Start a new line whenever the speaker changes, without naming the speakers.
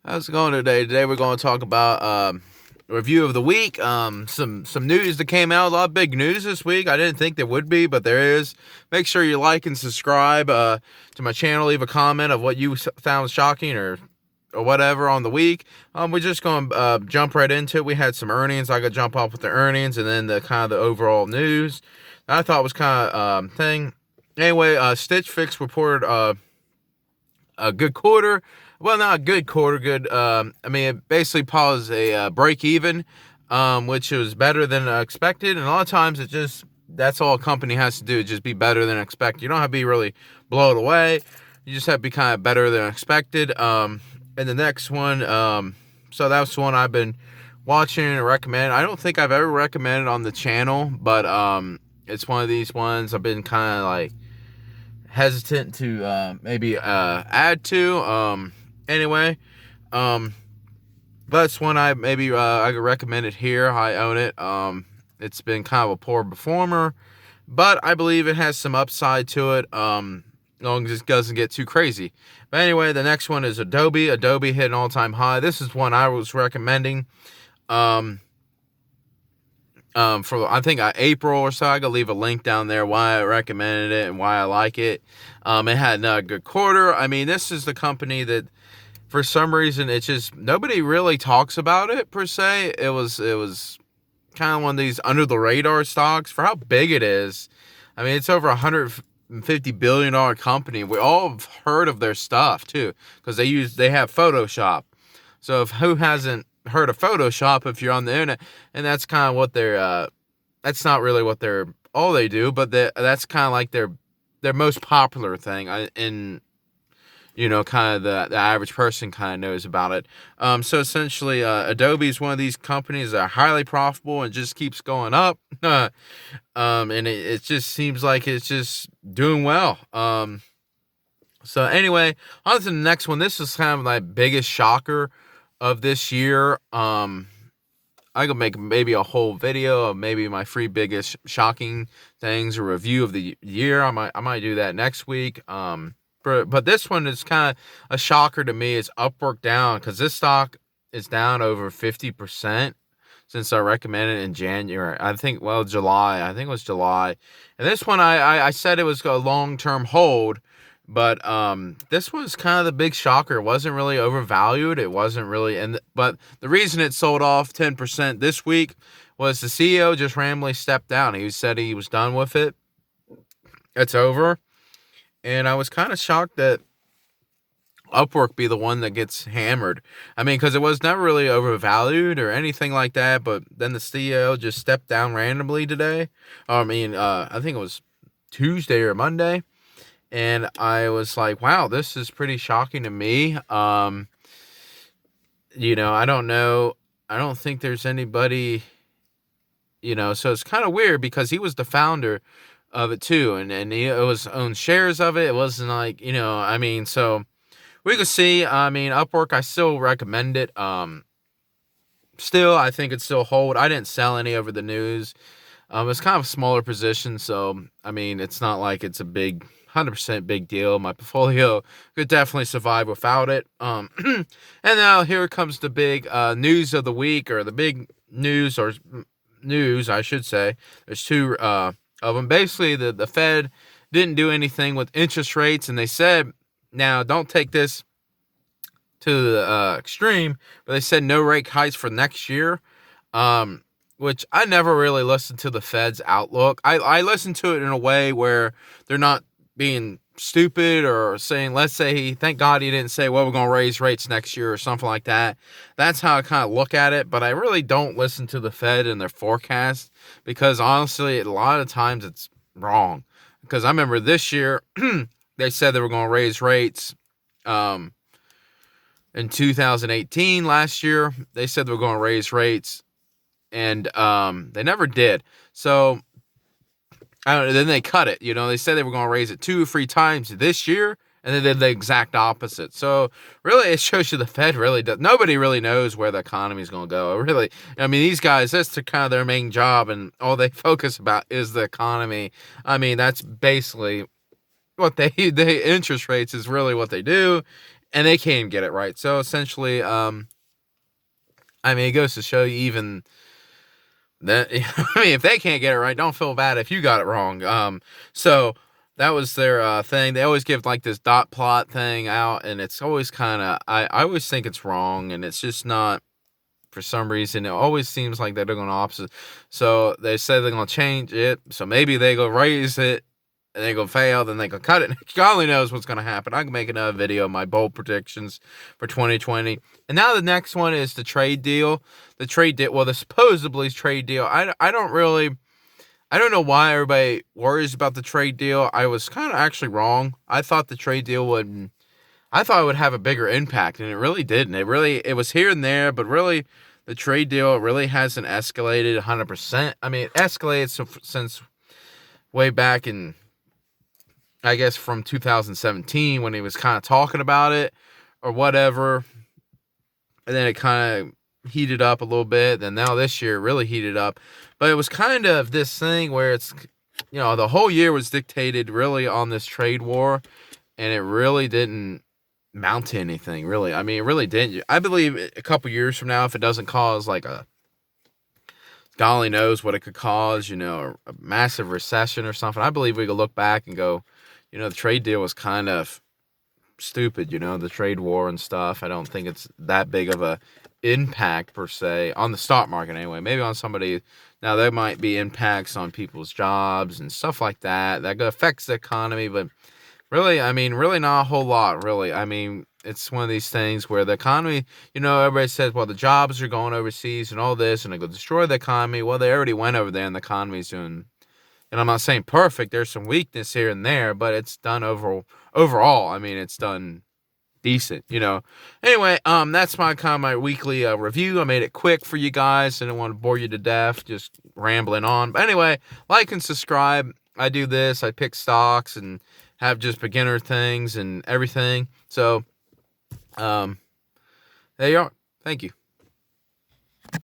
How's it going today? Today we're going to talk about review of the week. Some news that came out. A lot of big news this week. I didn't think there would be, but there is. Make sure you like and subscribe to my channel. Leave a comment of what you found shocking or whatever on the week. We're just going to jump right into it. We had some earnings. I got to jump off with the earnings and then the kind of the overall news that I thought was kind of thing. Anyway, Stitch Fix reported a good quarter. Well, not a good quarter. Good. It basically paused a break even, which was better than expected. And a lot of times, that's all a company has to do, just be better than expected. You don't have to be really blown away. You just have to be kind of better than expected. And the next one, so that's the one I've been watching and recommending. I don't think I've ever recommended on the channel, but it's one of these ones I've been kind of like hesitant to maybe add to. Anyway, that's one I could recommend it here. I own it. It's been kind of a poor performer, but I believe it has some upside to it. As long as it doesn't get too crazy. But anyway, the next one is Adobe. Adobe hit an all-time high. This is one I was recommending. For I think April or so. I could leave a link down there why I recommended it and why I like it. It had a good quarter. I mean, this is the company that for some reason it's just nobody really talks about it per se. It was kind of one of these under the radar stocks for how big it is. I mean, it's over $150 billion company. We all have heard of their stuff too, because they have Photoshop. So who hasn't heard of Photoshop if you're on the internet? And that's kind of what that's not really what all they do, but that's kind of like their most popular thing. And kind of the average person kind of knows about it. So essentially, Adobe is one of these companies that are highly profitable and just keeps going up. And it just seems like it's just doing well. So anyway, on to the next one. This is kind of my biggest shocker of this year. I could make maybe a whole video of maybe my 3 biggest shocking things, or review of the year. I might do that next week. But this one is kind of a shocker to me. It's Upwork down, because this stock is down over 50% since I recommended it in January. July. I think it was July. And this one, I said it was a long-term hold, but this was kind of the big shocker. It wasn't really overvalued. It wasn't really, but the reason it sold off 10% this week was the CEO just randomly stepped down. He said he was done with it. It's over. And I was kind of shocked that Upwork be the one that gets hammered. I mean, because it was never really overvalued or anything like that. But then the CEO just stepped down randomly today. I think it was Tuesday or Monday. And I was like, wow, this is pretty shocking to me. I don't know. I don't think there's anybody, so it's kind of weird because he was the founder of it too, and he was own shares of it. It wasn't like, so we could see. Upwork, I still recommend it. Still, I think it's still hold. I didn't sell any over the news. It's kind of a smaller position, so it's not like it's a big 100% big deal. My portfolio could definitely survive without it. And now here comes the big news of the week, or the big news, or news I should say. There's two of them. Basically, the Fed didn't do anything with interest rates, and they said, now don't take this to the extreme, but they said no rate hikes for next year, which I never really listened to the Fed's outlook. I listened to it in a way where they're not being stupid or saying, let's say, thank God he didn't say, well, we're going to raise rates next year or something like that. That's how I kind of look at it. But I really don't listen to the Fed and their forecast, because honestly, a lot of times it's wrong. Because I remember this year, they said they were going to raise rates in 2018. Last year, they said they were going to raise rates, and they never did. So then they cut it. They said they were going to raise it 2 or 3 times this year, and they did the exact opposite. So really, it shows you the Fed really does. Nobody really knows where the economy is going to go. Really, these guys, that's kind of their main job, and all they focus about is the economy. That's basically what the interest rates is really what they do. and they can't get it right. So essentially, I mean, it goes to show you even that, I mean, if they can't get it right, don't feel bad if you got it wrong. So that was their thing. They always give like this dot plot thing out, and it's always kind of, I always think it's wrong, and it's just not. For some reason, it always seems like they're going opposite. So they say they're going to change it. So maybe they go raise it, and they go fail, then they go cut it. God only knows what's going to happen. I can make another video of my bold predictions for 2020. And now the next one is the trade deal. The trade deal, well, the supposedly trade deal. I don't know why everybody worries about the trade deal. I was kind of actually wrong. I thought the trade deal I thought it would have a bigger impact, and it really didn't. It was here and there, but really, the trade deal really hasn't escalated 100%. I mean, it escalated since way back in, I guess, from 2017 when he was kind of talking about it or whatever. And then it kind of heated up a little bit. Then now this year it really heated up. But it was kind of this thing where it's, the whole year was dictated really on this trade war, and it really didn't mount to anything, really. I mean, it really didn't. I believe a couple years from now, if it doesn't cause like golly knows what it could cause, a massive recession or something, I believe we could look back and go, the trade deal was kind of stupid, the trade war and stuff. I don't think it's that big of a impact per se on the stock market anyway. Maybe on somebody. Now there might be impacts on people's jobs and stuff like that affects the economy, but really, I mean, really not a whole lot, really. I mean, it's one of these things where the economy, everybody says, well, the jobs are going overseas and all this, and they go destroy the economy. Well, they already went over there, and the economy's doing, and I'm not saying perfect. There's some weakness here and there, but it's done overall. I mean, it's done decent, Anyway, that's my weekly review. I made it quick for you guys. I didn't want to bore you to death, just rambling on. But anyway, like and subscribe. I do this. I pick stocks and have just beginner things and everything. So, there you are. Thank you.